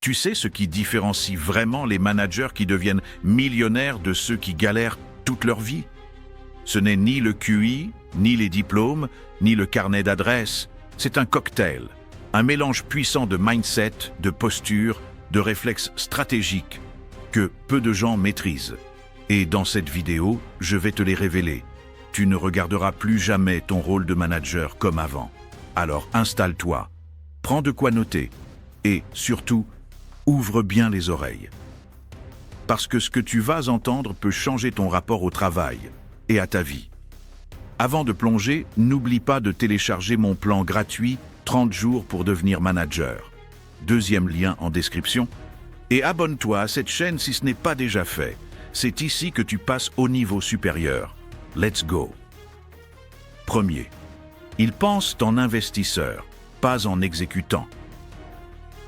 Tu sais ce qui différencie vraiment les managers qui deviennent millionnaires de ceux qui galèrent toute leur vie? Ce n'est ni le QI, ni les diplômes, ni le carnet d'adresses. C'est un cocktail, un mélange puissant de mindset, de posture, de réflexes stratégiques que peu de gens maîtrisent. Et dans cette vidéo, je vais te les révéler. Tu ne regarderas plus jamais ton rôle de manager comme avant. Alors installe-toi, prends de quoi noter et surtout, ouvre bien les oreilles. Parce que ce que tu vas entendre peut changer ton rapport au travail et à ta vie. Avant de plonger, n'oublie pas de télécharger mon plan gratuit 30 jours pour devenir manager. Deuxième lien en description. Et abonne-toi à cette chaîne si ce n'est pas déjà fait. C'est ici que tu passes au niveau supérieur. Let's go. Premier. Ils pensent en investisseur, pas en exécutant.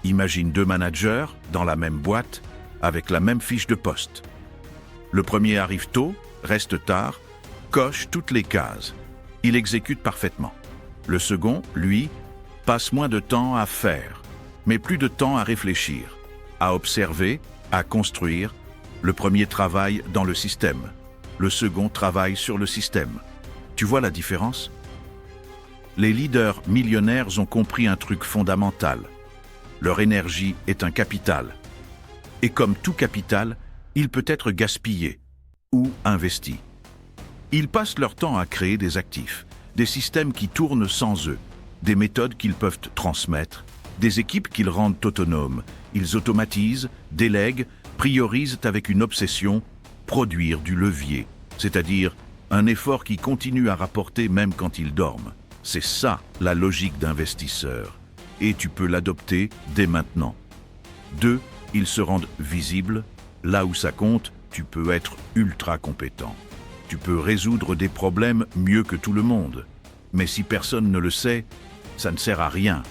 Imagine deux managers dans la même boîte, avec la même fiche de poste. Le premier arrive tôt, reste tard, coche toutes les cases. Il exécute parfaitement. Le second, lui, passe moins de temps à faire, mais plus de temps à réfléchir, à observer, à construire. Le premier travaille dans le système. Le second travaille sur le système. Tu vois la différence? Les leaders millionnaires ont compris un truc fondamental. Leur énergie est un capital. Et comme tout capital, il peut être gaspillé ou investi. Ils passent leur temps à créer des actifs, des systèmes qui tournent sans eux, des méthodes qu'ils peuvent transmettre, des équipes qu'ils rendent autonomes. Ils automatisent, délèguent, priorisent avec une obsession, produire du levier, c'est-à-dire un effort qui continue à rapporter même quand ils dorment. C'est ça la logique d'investisseur. Et tu peux l'adopter dès maintenant. 2. Ils se rendent visibles. Là où ça compte, tu peux être ultra compétent. Tu peux résoudre des problèmes mieux que tout le monde. Mais si personne ne le sait, ça ne sert à rien.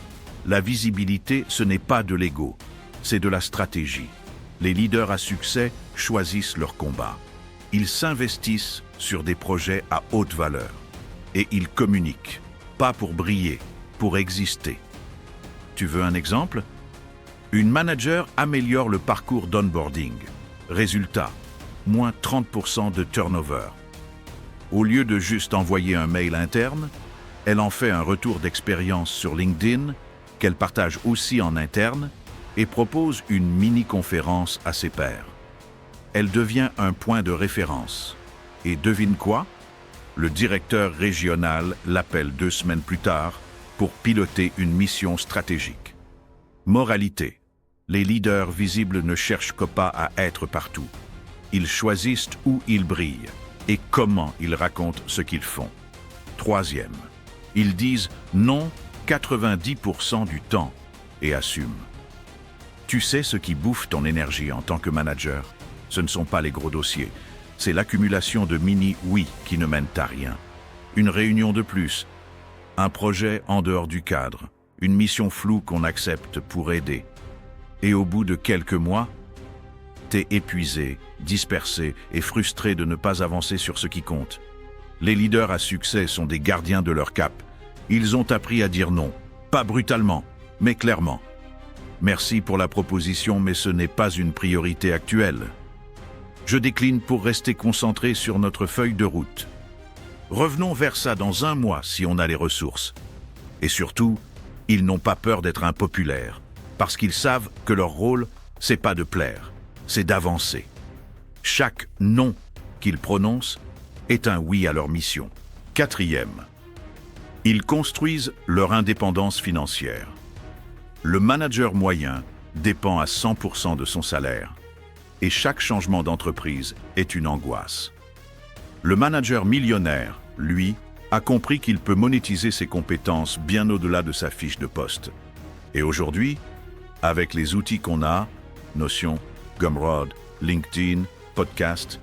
La visibilité, ce n'est pas de l'ego, c'est de la stratégie. Les leaders à succès choisissent leur combat. Ils s'investissent sur des projets à haute valeur. Et ils communiquent, pas pour briller, pour exister. Tu veux un exemple? Une manager améliore le parcours d'onboarding. Résultat, moins 30% de turnover. Au lieu de juste envoyer un mail interne, elle en fait un retour d'expérience sur LinkedIn, qu'elle partage aussi en interne, et propose une mini-conférence à ses pairs. Elle devient un point de référence. Et devine quoi? Le directeur régional l'appelle 2 semaines plus tard pour piloter une mission stratégique. Moralité. Les leaders visibles ne cherchent pas à être partout. Ils choisissent où ils brillent et comment ils racontent ce qu'ils font. Troisième. Ils disent non 90% du temps et assument. Tu sais ce qui bouffe ton énergie en tant que manager? Ce ne sont pas les gros dossiers. C'est l'accumulation de mini-oui qui ne mènent à rien. Une réunion de plus, un projet en dehors du cadre, une mission floue qu'on accepte pour aider. Et au bout de quelques mois, t'es épuisé, dispersé et frustré de ne pas avancer sur ce qui compte. Les leaders à succès sont des gardiens de leur cap. Ils ont appris à dire non, pas brutalement, mais clairement. Merci pour la proposition, mais ce n'est pas une priorité actuelle. Je décline pour rester concentré sur notre feuille de route. Revenons vers ça dans 1 mois si on a les ressources. Et surtout, ils n'ont pas peur d'être impopulaires, parce qu'ils savent que leur rôle, c'est pas de plaire, c'est d'avancer. Chaque non qu'ils prononcent est un oui à leur mission. 4e. Ils construisent leur indépendance financière. Le manager moyen dépend à 100% de son salaire. Et chaque changement d'entreprise est une angoisse. Le manager millionnaire, lui, a compris qu'il peut monétiser ses compétences bien au-delà de sa fiche de poste. Et aujourd'hui, avec les outils qu'on a, Notion, Gumroad, LinkedIn, Podcast,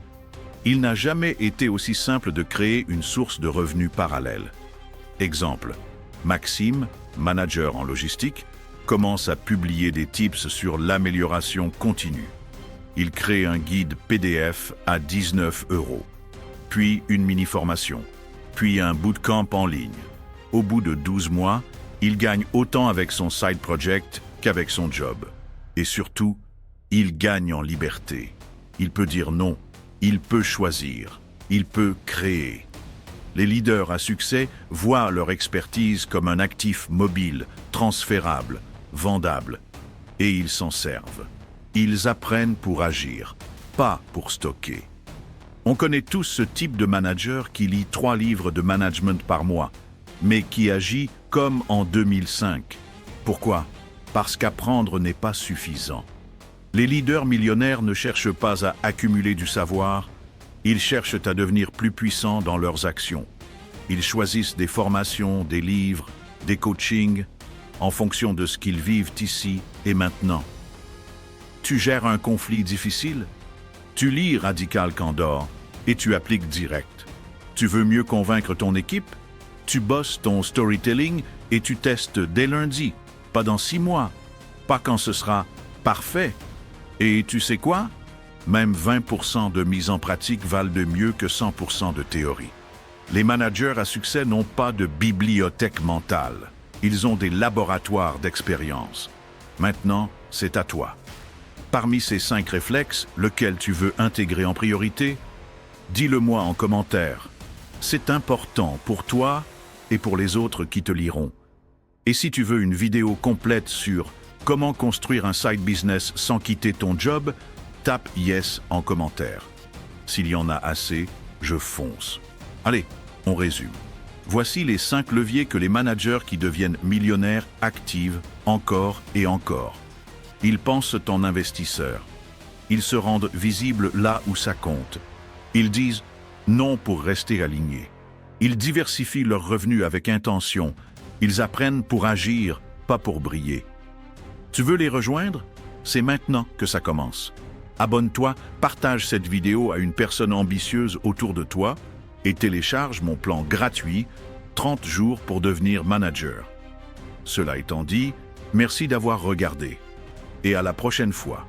il n'a jamais été aussi simple de créer une source de revenus parallèle. Exemple, Maxime, manager en logistique, commence à publier des tips sur l'amélioration continue. Il crée un guide PDF à 19 €, puis une mini-formation, puis un bootcamp en ligne. Au bout de 12 mois, il gagne autant avec son side project qu'avec son job. Et surtout, il gagne en liberté. Il peut dire non, il peut choisir, il peut créer. Les leaders à succès voient leur expertise comme un actif mobile, transférable, vendable. Et ils s'en servent. Ils apprennent pour agir, pas pour stocker. On connaît tous ce type de manager qui lit 3 livres de management par mois, mais qui agit comme en 2005. Pourquoi? Parce qu'apprendre n'est pas suffisant. Les leaders millionnaires ne cherchent pas à accumuler du savoir, ils cherchent à devenir plus puissants dans leurs actions. Ils choisissent des formations, des livres, des coachings, en fonction de ce qu'ils vivent ici et maintenant. Tu gères un conflit difficile? Tu lis Radical Candor et tu appliques direct. Tu veux mieux convaincre ton équipe? Tu bosses ton storytelling et tu testes dès lundi, pas dans 6 mois, pas quand ce sera parfait. Et tu sais quoi? Même 20% de mise en pratique valent de mieux que 100% de théorie. Les managers à succès n'ont pas de bibliothèque mentale. Ils ont des laboratoires d'expérience. Maintenant, c'est à toi. Parmi ces 5 réflexes, lequel tu veux intégrer en priorité? Dis-le-moi en commentaire. C'est important pour toi et pour les autres qui te liront. Et si tu veux une vidéo complète sur comment construire un side business sans quitter ton job, tape « Yes » en commentaire. S'il y en a assez, je fonce. Allez, on résume. Voici les 5 leviers que les managers qui deviennent millionnaires activent encore et encore. Ils pensent en investisseurs. Ils se rendent visibles là où ça compte. Ils disent non pour rester alignés. Ils diversifient leurs revenus avec intention. Ils apprennent pour agir, pas pour briller. Tu veux les rejoindre? C'est maintenant que ça commence. Abonne-toi, partage cette vidéo à une personne ambitieuse autour de toi et télécharge mon plan gratuit 30 jours pour devenir manager. Cela étant dit, merci d'avoir regardé et à la prochaine fois.